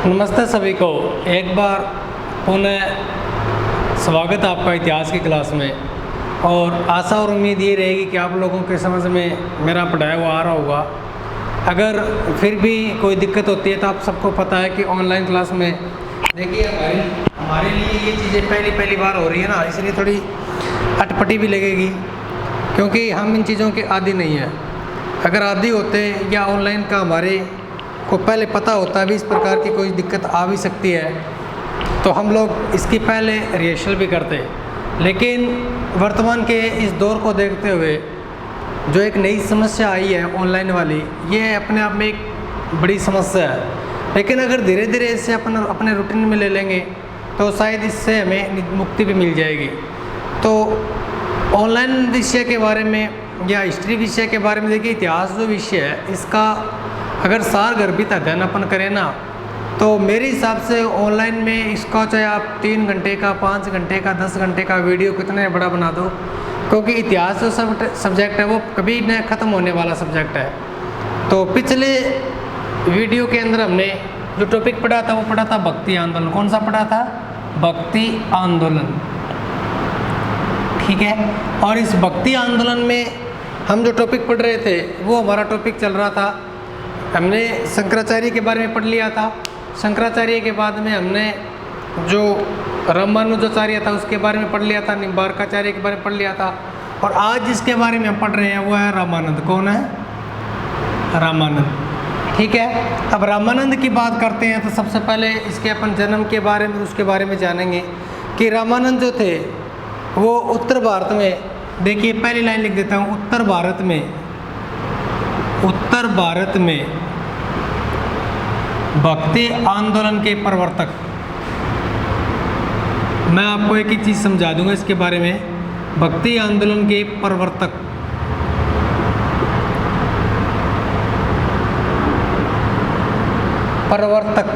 नमस्ते सभी को, एक बार पुनः स्वागत आपका इतिहास की क्लास में। और आशा और उम्मीद ये रहेगी कि आप लोगों के समझ में मेरा पढ़ाया हुआ आ रहा होगा। अगर फिर भी कोई दिक्कत होती है तो आप सबको पता है कि ऑनलाइन क्लास में देखिए हमारे लिए ये चीज़ें पहली बार हो रही है ना, इसलिए थोड़ी अटपटी भी लगेगी क्योंकि हम इन चीज़ों के आदी नहीं हैं। अगर आदी होते या ऑनलाइन का हमारे को पहले पता होता भी इस प्रकार की कोई दिक्कत आ भी सकती है तो हम लोग इसकी पहले रिहर्सल भी करते। लेकिन वर्तमान के इस दौर को देखते हुए जो एक नई समस्या आई है ऑनलाइन वाली, ये अपने आप में एक बड़ी समस्या है। लेकिन अगर धीरे धीरे इसे अपने रूटीन में ले लेंगे तो शायद इससे हमें मुक्ति भी मिल जाएगी। तो ऑनलाइन विषय के बारे में या हिस्ट्री विषय के बारे में देखिए, इतिहास जो विषय है इसका अगर सारगर्भित अध्ययन अपन करें ना तो मेरे हिसाब से ऑनलाइन में इसका चाहे आप 3 घंटे का, 5 घंटे का, 10 घंटे का वीडियो कितने बड़ा बना दो, क्योंकि इतिहास जो सब्जेक्ट है वो कभी न ख़त्म होने वाला सब्जेक्ट है। तो पिछले वीडियो के अंदर हमने जो टॉपिक पढ़ा था वो पढ़ा था भक्ति आंदोलन। कौन सा पढ़ा था? भक्ति आंदोलन। ठीक है। और इस भक्ति आंदोलन में हम जो टॉपिक पढ़ रहे थे वो हमारा टॉपिक चल रहा था, हमने शंकराचार्य के बारे में पढ़ लिया था। शंकराचार्य के बाद में हमने जो रामानुजाचार्य था उसके बारे में पढ़ लिया था, निम्बार्काचार्य के बारे में पढ़ लिया था। और आज जिसके बारे में हम पढ़ रहे हैं वो है रामानंद। कौन है? रामानंद। ठीक है। अब रामानंद की बात करते हैं तो सबसे पहले इसके अपन जन्म के बारे में उसके बारे में जानेंगे कि रामानंद जो थे वो उत्तर भारत में, देखिए पहली लाइन लिख देता हूँ, उत्तर भारत में भक्ति आंदोलन के प्रवर्तक। मैं आपको एक ही चीज़ समझा दूंगा इसके बारे में, भक्ति आंदोलन के प्रवर्तक।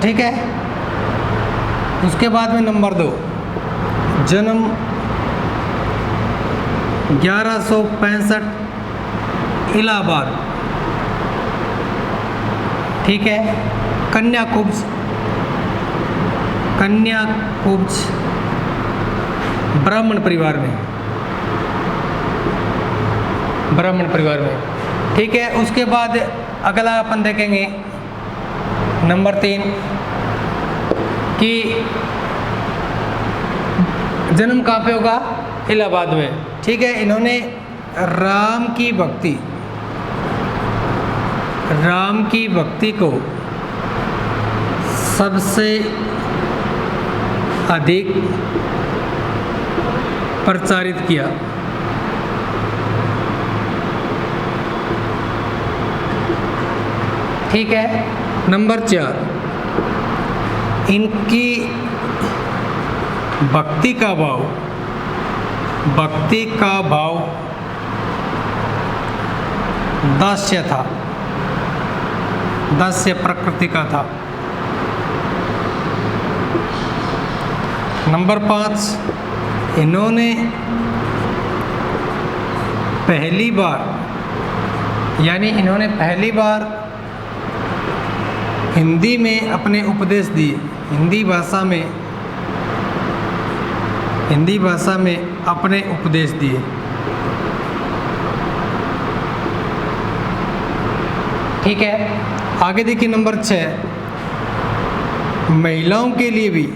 ठीक है। उसके बाद में नंबर 2, जन्म 1165 इलाहाबाद। ठीक है। कन्याकुब्ज ब्राह्मण परिवार में। ठीक है। उसके बाद अगला अपन देखेंगे नंबर 3 कि जन्म कहाँ पे होगा? इलाहाबाद में। ठीक है। इन्होंने राम की भक्ति को सबसे अधिक प्रचारित किया। ठीक है। नंबर 4, इनकी भक्ति का भाव दास्य था, दास्य प्रकृति का था। नंबर 5, इन्होंने पहली बार हिंदी में अपने उपदेश दिए। हिंदी भाषा में अपने उपदेश दिए। ठीक है। आगे देखिए नंबर 6, महिलाओं के लिए भी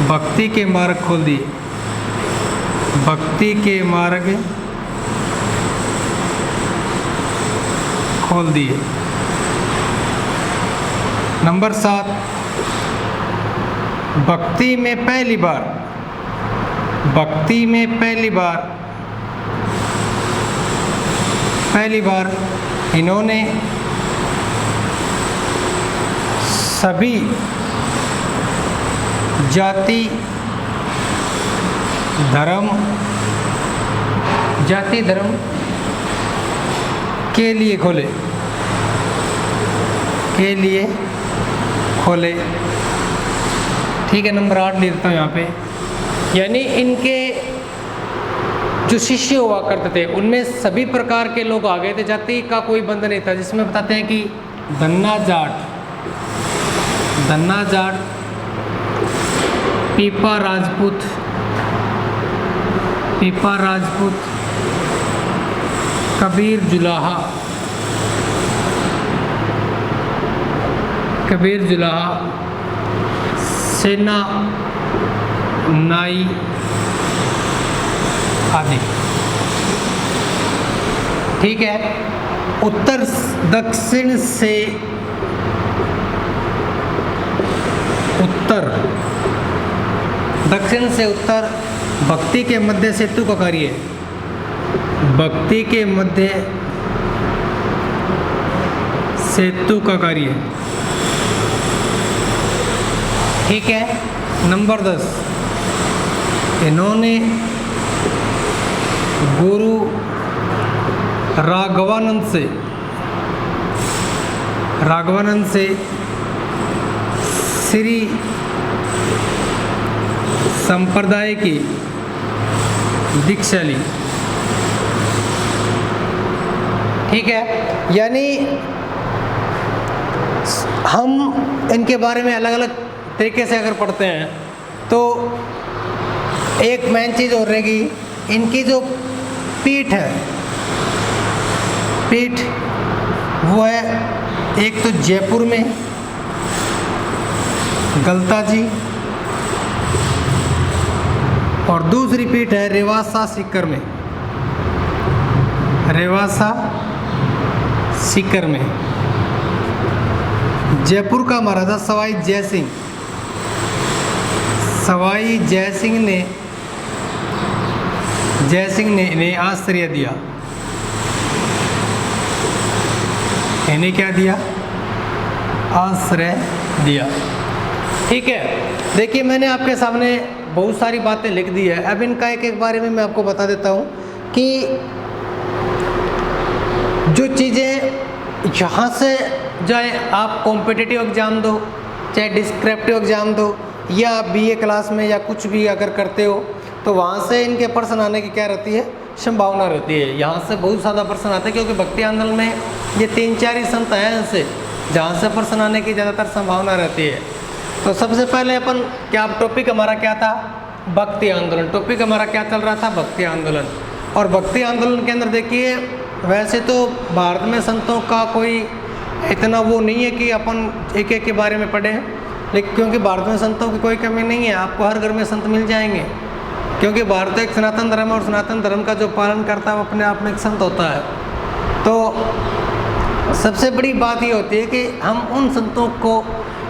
भक्ति के मार्ग खोल दिए। नंबर 7, भक्ति में पहली बार इन्होंने सभी जाति धर्म के लिए खोले। ठीक है। नंबर 8 लिखता हूँ यहाँ पे, यानी इनके जो शिष्य हुआ करते थे उनमें सभी प्रकार के लोग आ गए थे, जाति का कोई बंध नहीं था। जिसमें बताते हैं कि धन्ना जाट, पीपा राजपूत, कबीर जुलाहा, सेना नाई आदि। ठीक है। दक्षिण से उत्तर भक्ति के मध्य सेतु का कार्य है। भक्ति के मध्य सेतु का कार्य है। ठीक है। नंबर 10, इन्होंने गुरु राघवानंद से श्री संप्रदाय की दीक्षा ली। ठीक है। यानी हम इनके बारे में अलग अलग तरीके से अगर पढ़ते हैं तो एक मेन चीज़ और रहेगी, इनकी जो पीठ वो है एक तो जयपुर में गलता जी, और दूसरी पीठ है रेवासा सीकर में। जयपुर का महाराजा सवाई जयसिंह ने इन्हें आश्रय दिया। इन्हें क्या दिया? आश्रय दिया। ठीक है। देखिए मैंने आपके सामने बहुत सारी बातें लिख दी है। अब इनका एक बारे में मैं आपको बता देता हूँ कि जो चीज़ें यहाँ से चाहे आप कॉम्पिटिटिव एग्ज़ाम दो, चाहे डिस्क्रिप्टिव एग्ज़ाम दो, या बीए क्लास में या कुछ भी अगर करते हो तो वहाँ से इनके प्रश्न आने की क्या रहती है? संभावना रहती है। यहाँ से बहुत ज़्यादा प्रश्न आते हैं क्योंकि भक्ति आंदोलन में ये 3-4 ही संत हैं ऐसे जहाँ से प्रश्न आने की ज़्यादातर संभावना रहती है। तो सबसे पहले अपन टॉपिक हमारा क्या था? भक्ति आंदोलन। टॉपिक हमारा क्या चल रहा था? भक्ति आंदोलन। और भक्ति आंदोलन के अंदर देखिए वैसे तो भारत में संतों का कोई इतना वो नहीं है कि अपन एक के बारे में पढ़ें, लेकिन क्योंकि भारत में संतों की कोई कमी नहीं है, आपको हर घर में संत मिल जाएंगे। क्योंकि भारत एक सनातन धर्म है और सनातन धर्म का जो पालन करता है वो अपने आप में एक संत होता है। तो सबसे बड़ी बात ये होती है कि हम उन संतों को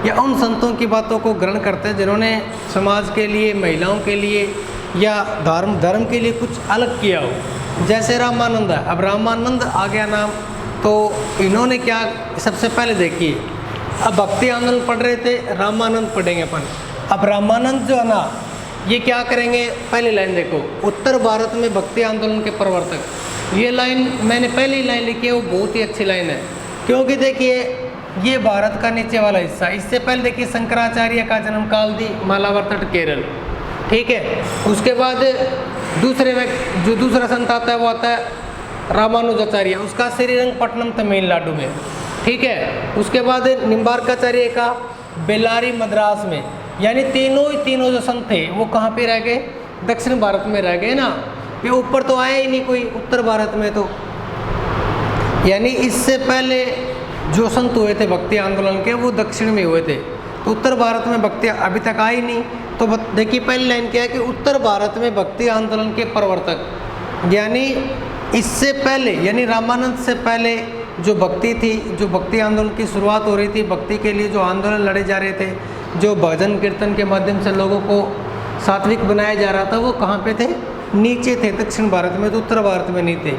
या उन संतों की बातों को ग्रहण करते हैं जिन्होंने समाज के लिए, महिलाओं के लिए या धर्म के लिए कुछ अलग किया हो। जैसे रामानंद है। अब रामानंद आ गया नाम, तो इन्होंने क्या सबसे पहले देखिए, अब भक्ति आंदोलन पढ़ रहे थे, रामानंद पढ़ेंगे अपन। अब रामानंद जो है ना ये क्या करेंगे? पहली लाइन देखो, उत्तर भारत में भक्ति आंदोलन के प्रवर्तक। ये लाइन मैंने पहली लाइन लिखी है, वो बहुत ही अच्छी लाइन है क्योंकि देखिए ये भारत का नीचे वाला हिस्सा। इससे पहले देखिए शंकराचार्य का जन्म काल दी मालावर तट केरल। ठीक है। उसके बाद जो दूसरा संत आता है वो आता है रामानुजाचार्य, उसका श्रीरंगपट्टनम तमिलनाडु में। ठीक है। उसके बाद निम्बार्काचार्य का बेल्लारी मद्रास में। यानी तीनों जो संत थे वो कहाँ पे रह गए? दक्षिण भारत में रह गए ना। ये ऊपर तो आया ही नहीं कोई उत्तर भारत में। तो यानी इससे पहले जो संत हुए थे भक्ति आंदोलन के वो दक्षिण में हुए थे, तो उत्तर भारत में भक्ति अभी तक आई नहीं। तो देखिए पहली लाइन क्या है कि उत्तर भारत में भक्ति आंदोलन के प्रवर्तक, यानी इससे पहले यानी रामानंद से पहले जो भक्ति थी, जो भक्ति आंदोलन की शुरुआत हो रही थी, भक्ति के लिए जो आंदोलन लड़े जा रहे थे, जो भजन कीर्तन के माध्यम से लोगों को सात्विक बनाया जा रहा था, वो कहाँ पे थे? नीचे थे, दक्षिण भारत में। तो उत्तर भारत में नहीं थे।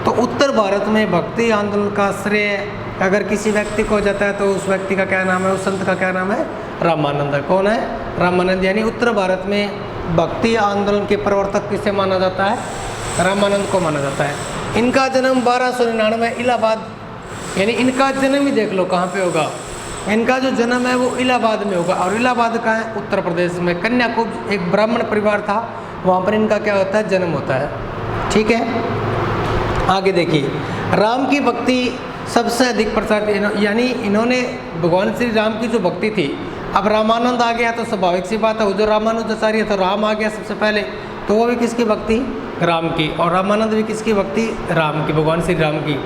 तो उत्तर भारत में भक्ति आंदोलन का श्रेय अगर किसी व्यक्ति को हो जाता है तो उस व्यक्ति का क्या नाम है? उस संत का क्या नाम है? रामानंद है। कौन है? रामानंद। यानी उत्तर भारत में भक्ति आंदोलन के प्रवर्तक किसे माना जाता है? रामानंद को माना जाता है। इनका जन्म 1299 इलाहाबाद, यानी इनका जन्म ही देख लो कहाँ पे होगा। इनका जो जन्म है वो इलाहाबाद में होगा। और इलाहाबाद का है उत्तर प्रदेश में। कन्याकुब्ज एक ब्राह्मण परिवार था, वहाँ पर इनका क्या होता है? जन्म होता है। ठीक है। आगे देखिए, राम की भक्ति सबसे अधिक प्रचारित, यानी इन्होंने भगवान श्री राम की जो भक्ति थी, अब रामानंद आ गया तो स्वाभाविक सी बात है, वो जो रामानुजाचार्य था, राम आ गया सबसे पहले, तो वो भी किसकी भक्ति? राम की। और रामानंद भी किसकी भक्ति? राम की, भगवान श्री राम की।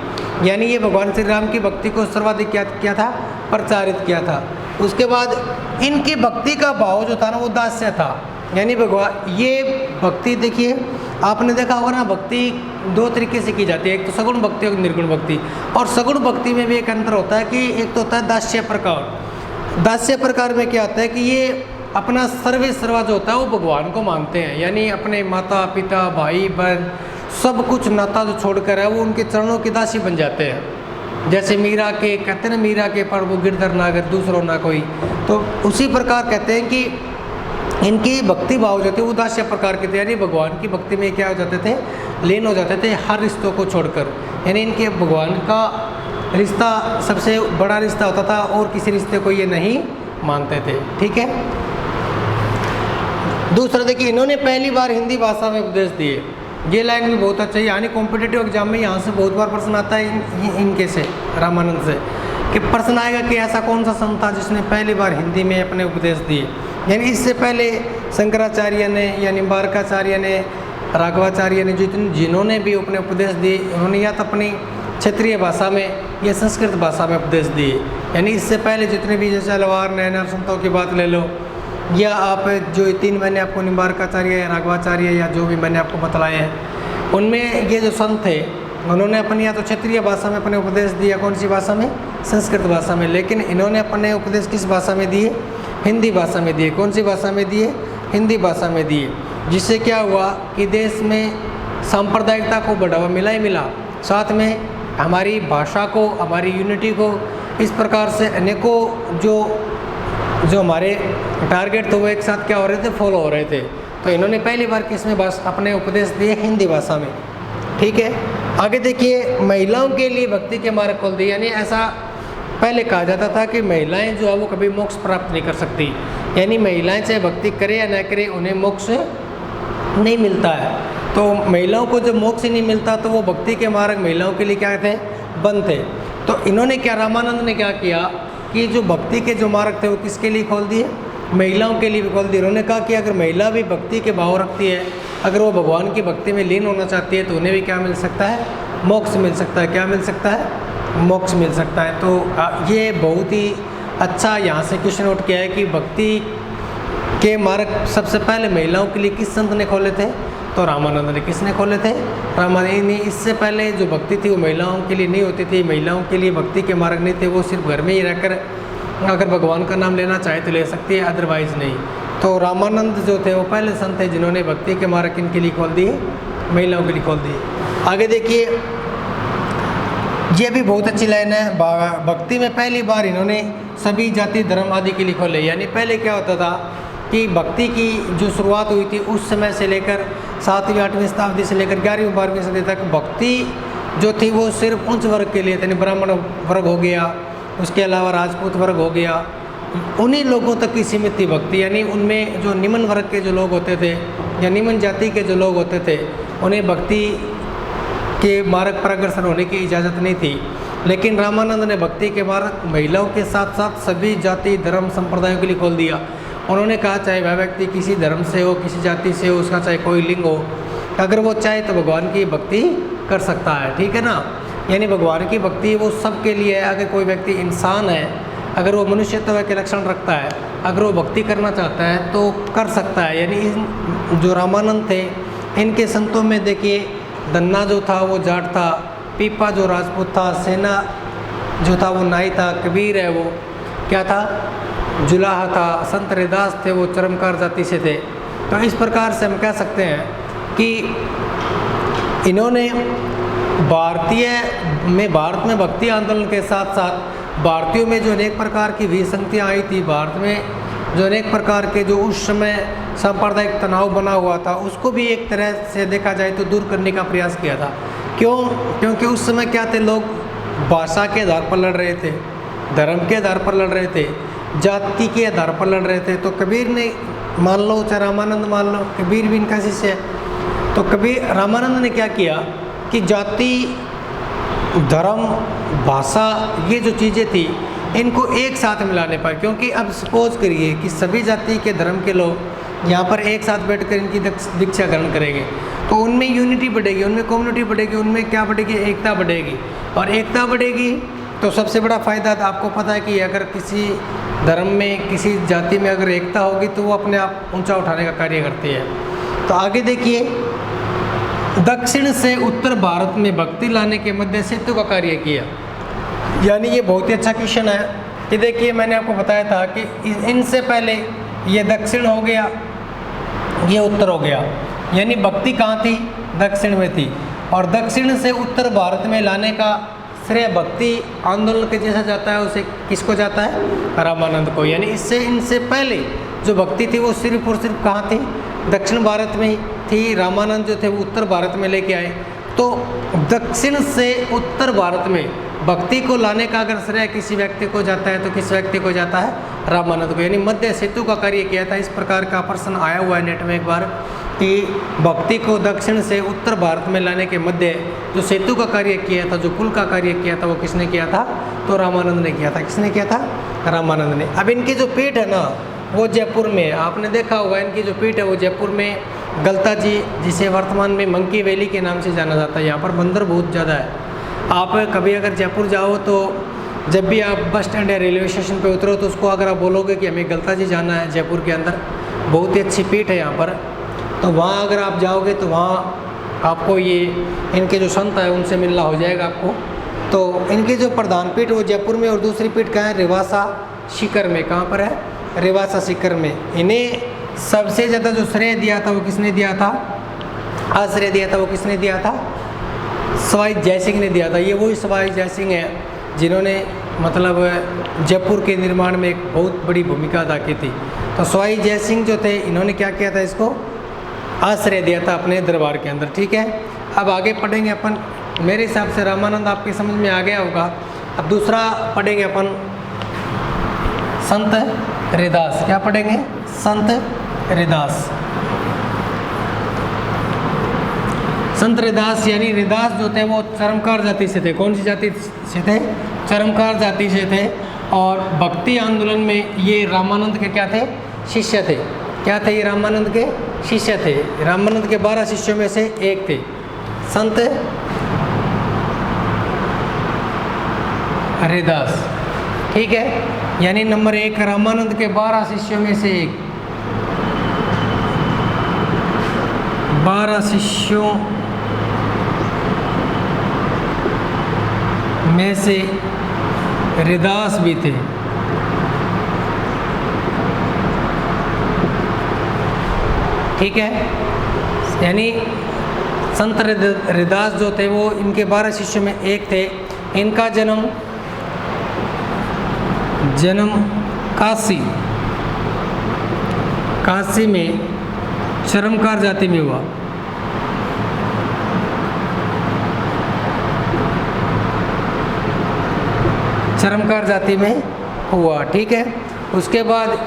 यानी ये भगवान श्री राम की भक्ति को सर्वाधिक क्या किया था? प्रचारित किया था। उसके बाद इनकी भक्ति का भाव जो था ना, वो दास्य था। यानी भगवान, ये भक्ति देखिए, आपने देखा होगा ना, भक्ति दो तरीके से की जाती है, एक तो सगुण भक्ति और निर्गुण भक्ति। और सगुण भक्ति में भी एक अंतर होता है कि एक तो होता है दास्य प्रकार। दास्य प्रकार में क्या होता है कि ये अपना सर्वे सर्वा जो होता है वो भगवान को मानते हैं, यानी अपने माता पिता भाई बहन सब कुछ नाता जो छोड़कर है वो उनके चरणों की दासी बन जाते हैं। जैसे मीरा के कहते हैं ना, मीरा के पर वो गिरधर नागर दूसरों ना कोई, तो उसी प्रकार कहते हैं कि इनकी भक्ति भाव जो थे वो दास्य प्रकार के थे, यानी भगवान की भक्ति में क्या हो जाते थे? लीन हो जाते थे, हर रिश्तों को छोड़कर। यानी इनके भगवान का रिश्ता सबसे बड़ा रिश्ता होता था और किसी रिश्ते को ये नहीं मानते थे। ठीक है। दूसरा देखिए, इन्होंने पहली बार हिंदी भाषा में उपदेश दिए। ये लाइन भी बहुत अच्छा है, यानी कॉम्पिटिटिव एग्जाम में यहाँ से बहुत बार प्रश्न आता है इनके से, रामानंद से, कि प्रश्न आएगा कि ऐसा कौन सा संत था जिसने पहली बार हिंदी में अपने उपदेश दिए। यानी इससे पहले शंकराचार्य ने या निम्बारकाचार्य ने, राघवाचार्य ने, जिन्होंने भी अपने उपदेश दिए, उन्होंने या तो अपनी क्षेत्रीय भाषा में या संस्कृत भाषा में उपदेश दिए। यानी इससे पहले जितने भी, जैसे अलवार नयनार संतों की बात ले लो, या आप जो 3 मैंने आपको निम्बारकाचार्य या राघवाचार्य या जो भी मैंने आपको बतलाए हैं, उनमें ये जो संत थे उन्होंने अपनी या तो क्षेत्रीय भाषा में अपने उपदेश दिया, कौन सी भाषा में? संस्कृत भाषा में। लेकिन इन्होंने अपने उपदेश किस भाषा में दिए? हिंदी भाषा में दिए। कौन सी भाषा में दिए? हिंदी भाषा में दिए। जिससे क्या हुआ कि देश में सांप्रदायिकता को बढ़ावा मिला ही मिला, साथ में हमारी भाषा को, हमारी यूनिटी को, इस प्रकार से अनेकों जो हमारे टारगेट थे वो एक साथ क्या हो रहे थे? फॉलो हो रहे थे। तो इन्होंने पहली बार किस में अपने उपदेश दिए? हिंदी भाषा में। ठीक है। आगे देखिए, महिलाओं के लिए भक्ति के मार्ग खोल दिए। यानी ऐसा पहले कहा जाता था कि महिलाएं जो है वो कभी मोक्ष प्राप्त नहीं कर सकती, यानी महिलाएं चाहे भक्ति करे या न करे उन्हें मोक्ष नहीं मिलता है। तो महिलाओं को जब मोक्ष नहीं मिलता तो वो भक्ति के मार्ग महिलाओं के लिए क्या थे? बंद थे। तो इन्होंने क्या, रामानंद ने क्या किया कि जो भक्ति के जो मार्ग थे वो किसके लिए खोल दिए? महिलाओं के लिए भी खोल दिए। उन्होंने कहा कि अगर महिला भी भक्ति के भाव रखती है, अगर वो भगवान की भक्ति में लीन होना चाहती है, तो उन्हें भी क्या मिल सकता है? मोक्ष मिल सकता है। क्या मिल सकता है? मोक्ष मिल सकता है। तो ये बहुत ही अच्छा यहाँ से क्वेश्चन नोट किया है कि भक्ति के मार्ग सबसे पहले महिलाओं के लिए किस संत ने खोले थे? तो रामानंद ने। किसने खोले थे? रामानंद ने। इससे पहले जो भक्ति थी वो महिलाओं के लिए नहीं होती थी, महिलाओं के लिए भक्ति के मार्ग नहीं थे, वो सिर्फ घर में ही रहकर अगर भगवान का नाम लेना चाहे तो ले सकती है, अदरवाइज नहीं। तो रामानंद जो थे वो पहले संत थे जिन्होंने भक्ति के मार्ग किनके लिए खोल दिए? महिलाओं के लिए खोल दिए। आगे देखिए, ये भी बहुत अच्छी लाइन है। भक्ति में पहली बार इन्होंने सभी जाति धर्म आदि के लिए खोले। यानी पहले क्या होता था कि भक्ति की जो शुरुआत हुई थी उस समय से लेकर 7वीं 8वीं शताब्दी से लेकर 11वीं 12वीं सदी तक भक्ति जो थी वो सिर्फ उच्च वर्ग के लिए थी। ब्राह्मण वर्ग हो गया, उसके अलावा राजपूत वर्ग हो गया, उन्हीं लोगों तक की सीमित थी भक्ति। यानी उनमें जो निम्न वर्ग के जो लोग होते थे या निम्न जाति के जो लोग होते थे उन्हें भक्ति के मार्ग पर अग्रसर होने की इजाज़त नहीं थी। लेकिन रामानंद ने भक्ति के मार्ग महिलाओं के साथ साथ सभी जाति धर्म संप्रदायों के लिए खोल दिया। उन्होंने कहा चाहे वह व्यक्ति किसी धर्म से हो, किसी जाति से हो, उसका चाहे कोई लिंग हो, अगर वो चाहे तो भगवान की भक्ति कर सकता है। ठीक है ना। यानी भगवान की भक्ति वो सबके लिए है। अगर कोई व्यक्ति इंसान है, अगर वो मनुष्यत्व के लक्षण रखता है, अगर वो भक्ति करना चाहता है तो कर सकता है। यानी जो रामानंद थे इनके संतों में देखिए, दन्ना जो था वो जाट था, पीपा जो राजपूत था, सेना जो था वो नाई था, कबीर है वो क्या था? जुलाहा था, संत रैदास थे वो चरमकार जाति से थे। तो इस प्रकार से हम कह सकते हैं कि इन्होंने भारत में भक्ति आंदोलन के साथ साथ भारतीयों में जो अनेक प्रकार की विसंगतियाँ आई थी, भारत में जो अनेक प्रकार के जो उस समय सांप्रदायिक तनाव बना हुआ था उसको भी एक तरह से देखा जाए तो दूर करने का प्रयास किया था। क्यों? क्योंकि उस समय क्या थे, लोग भाषा के आधार पर लड़ रहे थे, धर्म के आधार पर लड़ रहे थे, जाति के आधार पर लड़ रहे थे। तो कबीर ने मान लो, चाहे रामानंद मान लो, कबीर भी इनका शिष्य है। तो कबीर रामानंद ने क्या किया कि जाति, धर्म, भाषा, ये जो चीज़ें थी इनको एक साथ मिलाने पर, क्योंकि अब सपोज करिए कि सभी जाति के धर्म के लोग यहाँ पर एक साथ बैठकर इनकी दीक्षा ग्रहण करेंगे तो उनमें यूनिटी बढ़ेगी, उनमें कम्युनिटी बढ़ेगी, उनमें क्या बढ़ेगी, एकता बढ़ेगी। और एकता बढ़ेगी तो सबसे बड़ा फ़ायदा आपको पता है कि अगर किसी धर्म में, किसी जाति में अगर एकता होगी तो वो अपने आप ऊंचा उठाने का कार्य करती है। तो आगे देखिए, दक्षिण से उत्तर भारत में भक्ति लाने के मध्य सेतु का कार्य किया। यानी ये बहुत ही अच्छा क्वेश्चन है कि देखिए मैंने आपको बताया था कि इनसे पहले ये दक्षिण हो गया, ये उत्तर हो गया, यानी भक्ति कहाँ थी, दक्षिण में थी। और दक्षिण से उत्तर भारत में लाने का श्रेय भक्ति आंदोलन के जैसा जाता है, उसे किसको जाता है, रामानंद को। यानी इससे इनसे पहले जो भक्ति थी वो सिर्फ और सिर्फ कहाँ थी, दक्षिण भारत में ही थी। रामानंद जो थे वो उत्तर भारत में लेके आए। तो दक्षिण से उत्तर भारत में भक्ति को लाने का अगर श्रेय किसी व्यक्ति को जाता है तो किस व्यक्ति को जाता है, रामानंद को। यानी मध्य सेतु का कार्य किया था। इस प्रकार का प्रश्न आया हुआ है नेट में एक बार कि भक्ति को दक्षिण से उत्तर भारत में लाने के मध्य जो सेतु का कार्य किया था, जो पुल का कार्य किया था, वो किसने किया था, तो रामानंद ने किया था। किसने किया था, रामानंद ने। अब इनकी जो पीठ है ना वो जयपुर में, आपने देखा होगा इनकी जो पीठ है वो जयपुर में गलता जी, जिसे वर्तमान में मंकी वैली के नाम से जाना जाता है। यहाँ पर बंदर बहुत ज़्यादा है। आप कभी अगर जयपुर जाओ तो जब भी आप बस स्टैंड या रेलवे स्टेशन पे उतरो तो उसको अगर आप बोलोगे कि हमें गलता जी जाना है जयपुर के अंदर, बहुत ही अच्छी पीठ है यहाँ पर, तो वहाँ अगर आप जाओगे तो वहाँ आपको ये इनके जो संत है उनसे मिलना हो जाएगा आपको। तो इनकी जो प्रधान पीठ वो जयपुर में, और दूसरी पीठ कहाँ है, रिवासा सीकर में। कहाँ पर है, रिवासा सीकर में। इन्हें सबसे ज़्यादा जो श्रेय दिया था वो किसने दिया था, आश्रय दिया था वो किसने दिया था, सवाई जय सिंह ने दिया था। ये वही सवाई जय सिंह है जिन्होंने मतलब जयपुर के निर्माण में एक बहुत बड़ी भूमिका अदा की थी। तो सवाई जय सिंह जो थे इन्होंने क्या किया था, इसको आश्रय दिया था अपने दरबार के अंदर। ठीक है, अब आगे पढ़ेंगे अपन। मेरे हिसाब से रामानंद आपकी समझ में आ गया होगा। अब दूसरा पढ़ेंगे अपन संत रैदास। क्या पढ़ेंगे, संत रैदास। संत रैदास यानी रैदास जो थे वो चरमकार जाति से थे। कौन सी जाति से थे, चरमकार जाति से थे। और भक्ति आंदोलन में ये रामानंद के क्या थे, शिष्य थे। क्या थे, ये रामानंद के शिष्य थे। रामानंद के 12 शिष्यों में से एक थे संत रैदास। ठीक है, यानी नंबर 1 रामानंद के 12 शिष्यों में से एक, 12 शिष्यों में से रैदास भी थे। ठीक है, यानी संत रैदास जो थे वो इनके 12 शिष्यों में एक थे। इनका जन्म काशी में चरमकार जाति में हुआ। चरमकार जाति में हुआ। ठीक है, उसके बाद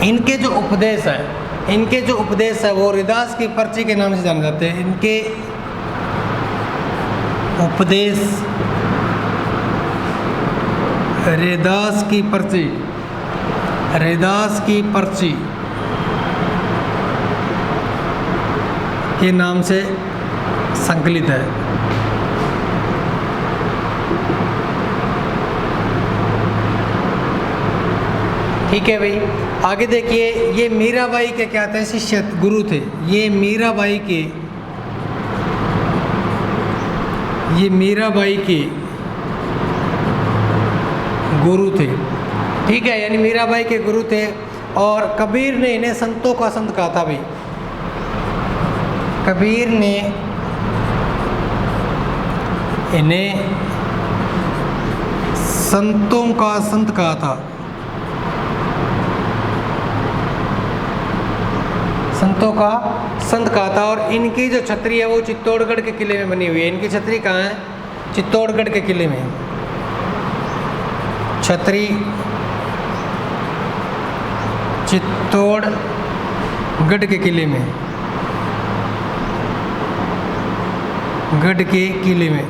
इनके जो उपदेश है वो रैदास की पर्ची के नाम से जाने जाते हैं। इनके उपदेश रैदास की पर्ची के नाम से संकलित है। ठीक है भाई, आगे देखिए। ये मीराबाई के क्या थे, शिष्य गुरु थे। ये मीराबाई के गुरु थे। ठीक है, यानी मीराबाई के गुरु थे। और कबीर ने इन्हें संतों का संत कहा था भाई। कबीर ने इन्हें संतों का संत कहा था। संतों का संत कहा था। और इनकी जो छतरी है वो चित्तौड़गढ़ के किले में बनी हुई है। इनकी छतरी कहाँ है, चित्तौड़गढ़ के किले में। छतरी चित्तौड़गढ़ के किले में। गढ़ के किले में।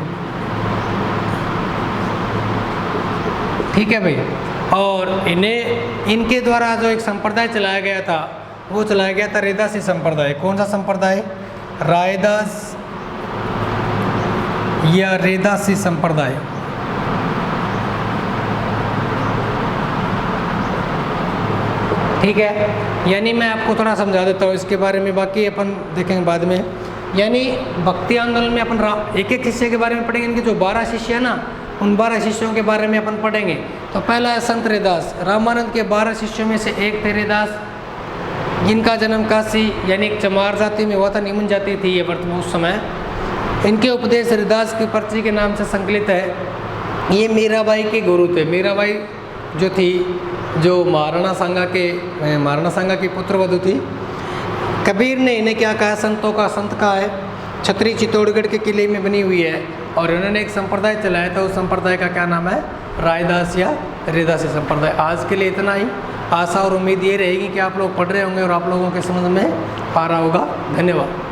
ठीक है भाई। और इनके द्वारा जो एक संप्रदाय चलाया गया था वो चलाया गया था रैदासी संप्रदाय। कौन सा संप्रदाय? रायदास या रैदासी संप्रदाय। ठीक है, यानी मैं आपको थोड़ा समझा देता हूँ इसके बारे में, बाकी अपन देखेंगे बाद में। यानी भक्ति आंदोलन में अपन एक एक शिष्य के बारे में पढ़ेंगे। इनके जो 12 शिष्य हैं ना, उन 12 शिष्यों के बारे में अपन पढ़ेंगे। तो पहला है संत रैदास। रामानंद के 12 शिष्यों में से एक थे रैदास, जिनका जन्म काशी यानी चमार जाति में हुआ था, निमन जाति थी ये वर्तमान उस समय। इनके उपदेश रैदास की पर्ची के नाम से संकलित है। ये मीराबाई के गुरु थे। मीराबाई जो थी, जो महाराणा सांगा की पुत्रवधू थी। कबीर ने इन्हें क्या कहा? संतों का संत कहा है। छतरी चित्तौड़गढ़ के किले में बनी हुई है और इन्होंने एक संप्रदाय चलाया था। उस संप्रदाय का क्या नाम है? रायदास या रैदासी संप्रदाय। आज के लिए इतना ही। आशा और उम्मीद ये रहेगी कि आप लोग पढ़ रहे होंगे और आप लोगों के समझ में आ रहा होगा। धन्यवाद।